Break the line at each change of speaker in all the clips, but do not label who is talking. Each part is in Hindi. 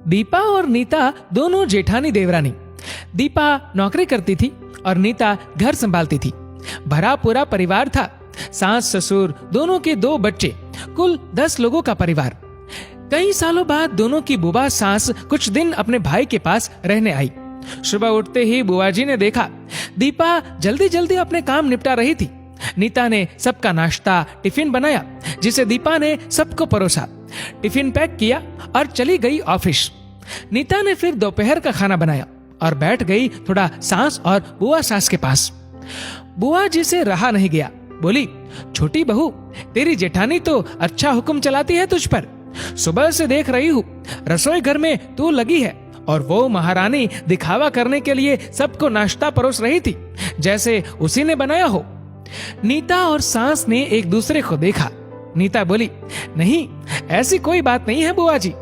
दीपा और नीता दोनों जेठानी देवरानी। दीपा नौकरी करती थी और नीता घर संभालती थी। भरा पूरा परिवार था, सास ससुर दोनों के 2 बच्चे, कुल 10 लोगों का परिवार। कई सालों बाद दोनों की बुआ सास कुछ दिन अपने भाई के पास रहने आई। सुबह उठते ही बुआ जी ने देखा दीपा जल्दी जल्दी अपने काम निपटा रही थी। नीता ने सबका नाश्ता टिफिन बनाया, जिसे दीपा ने सबको परोसा। टिफिन पैक किया और चली गई ऑफिस। नीता ने फिर दोपहर का खाना बनाया और बैठ गई थोड़ा सास और बुआ सास के पास। बुआ जी से रहा नहीं गया, बोली, छोटी बहू, तेरी जेठानी तो अच्छा हुक्म चलाती है तुझ पर। सुबह से देख रही हूँ रसोई घर में तू लगी है और वो महारानी दिखावा करने के लिए सबको नाश्ता परोस रही थी, जैसे उसी ने बनाया हो। नीता और सास ने एक दूसरे को देखा। नीता बोली, नहीं, ऐसी कोई बात नहीं है बुआ जी।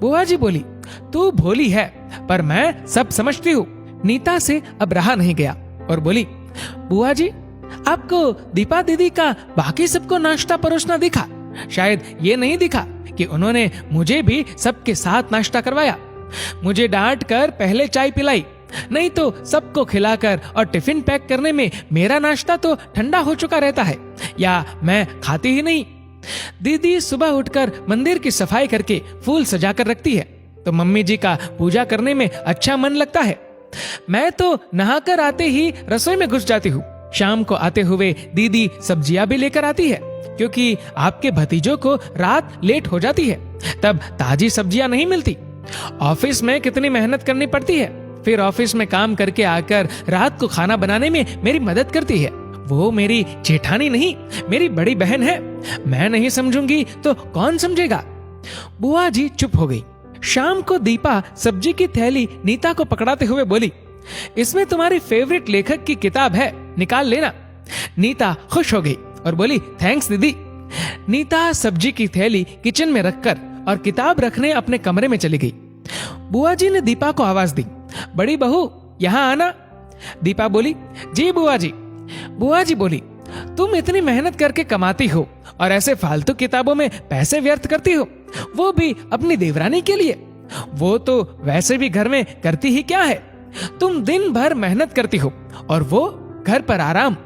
बुआ जी बोली, तू भोली है पर मैं सब समझती हूँ। नीता से अब रहा नहीं गया और बोली, बुआ जी, आपको दीपा दीदी का बाकी सबको नाश्ता परोसना दिखा? शायद ये नहीं दिखा कि उन्होंने मुझे भी सबके साथ नाश्ता करवाया, मुझे डांट कर पहले चाय पिलाई, नहीं तो सबको खिलाकर और टिफिन पैक करने में मेरा नाश्ता तो ठंडा हो चुका रहता है या मैं खाती ही नहीं। दीदी सुबह उठकर मंदिर की सफाई करके फूल सजाकर रखती है तो मम्मी जी का पूजा करने में अच्छा मन लगता है। मैं तो नहाकर आते ही रसोई में घुस जाती हूँ। शाम को आते हुए दीदी सब्जियां भी लेकर आती है, क्योंकि आपके भतीजों को रात लेट हो जाती है, तब ताजी सब्जियां नहीं मिलती। ऑफिस में कितनी मेहनत करनी पड़ती है, फिर ऑफिस में काम करके आकर रात को खाना बनाने में मेरी मदद करती है। वो मेरी जेठानी नहीं, मेरी बड़ी बहन है। मैं नहीं समझूंगी तो कौन समझेगा? बुआ जी चुप हो गई। शाम को दीपा सब्जी की थैली नीता को पकड़ाते हुए बोली, इसमें तुम्हारी फेवरेट लेखक की किताब है, निकाल लेना। नीता खुश हो गई और बोली, थैंक्स दीदी। नीता सब्जी की थैली किचन में रखकर और किताब रखने अपने कमरे में चली गई। बुआ जी ने दीपा को आवाज दी, बड़ी बहू यहाँ आना। दीपा बोली, जी बुआ जी। बुआ जी बोली, तुम इतनी मेहनत करके कमाती हो और ऐसे फालतू किताबों में पैसे व्यर्थ करती हो, वो भी अपनी देवरानी के लिए। वो तो वैसे भी घर में करती ही क्या है, तुम दिन भर मेहनत करती हो और वो घर पर आराम।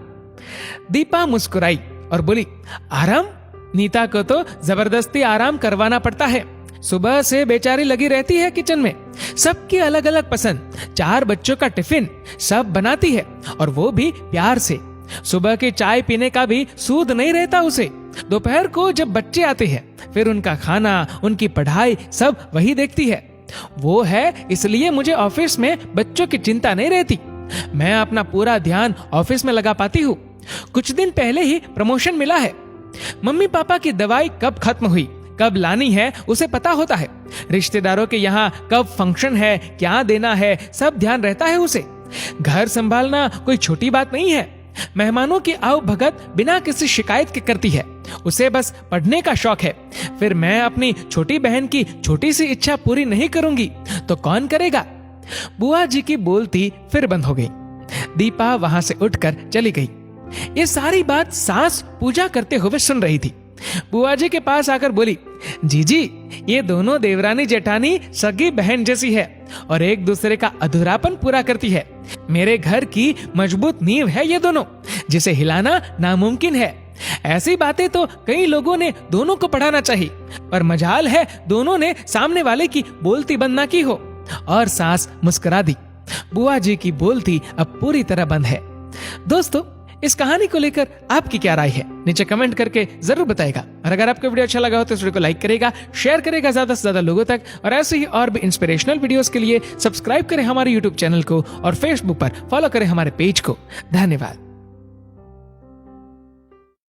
दीपा मुस्कुराई और बोली, आराम? नीता को तो जबरदस्ती आराम करवाना पड़ता है। सुबह से बेचारी लगी रहती है किचन में, सबकी अलग अलग पसंद, 4 बच्चों का टिफिन सब बनाती है और वो भी प्यार से। सुबह की चाय पीने का भी सूद नहीं रहता उसे। दोपहर को जब बच्चे आते हैं फिर उनका खाना, उनकी पढ़ाई सब वही देखती है। वो है इसलिए मुझे ऑफिस में बच्चों की चिंता नहीं रहती। मैं अपना पूरा ध्यान ऑफिस में लगा पाती हूँ। कुछ दिन पहले ही प्रमोशन मिला है। मम्मी पापा की दवाई कब खत्म हुई, कब लानी है उसे पता होता है। रिश्तेदारों के यहाँ कब फंक्शन है, क्या देना है, सब ध्यान रहता है उसे। घर संभालना कोई छोटी बात नहीं है। मेहमानों की आओ भगत बिना किसी शिकायत के करती है। उसे बस पढ़ने का शौक है। फिर मैं अपनी छोटी बहन की छोटी सी इच्छा पूरी नहीं करूंगी तो कौन करेगा? बुआ जी की बोलती फिर बंद हो गई। दीपा वहां से उठकर चली गई। ये सारी बात सास पूजा करते हुए सुन रही थी। बुआ जी के पास आकर बोली, जीजी, ये दोनों देवरानी जेठानी सगी बहन जैसी है और एक दूसरे का अधूरापन पूरा करती है। मेरे घर की मजबूत नींव है ये दोनों, जिसे हिलाना नामुमकिन है। ऐसी बातें तो कई लोगों ने दोनों को पढ़ाना चाहिए, पर मजाल है दोनों ने सामने वाले की बोलती बंद ना की हो। और सास मुस्कुरा दी। बुआ जी की बोलती अब पूरी तरह बंद है। दोस्तों, इस कहानी को लेकर आपकी क्या राय है, नीचे कमेंट करके जरूर बताएगा। और अगर आपको वीडियो अच्छा लगा हो तो इस वीडियो को लाइक करेगा, शेयर करेगा ज्यादा से ज्यादा लोगों तक। और ऐसे ही और भी इंस्पिरेशनल वीडियोस के लिए सब्सक्राइब करें हमारे यूट्यूब चैनल को और फेसबुक पर फॉलो करें हमारे पेज को। धन्यवाद।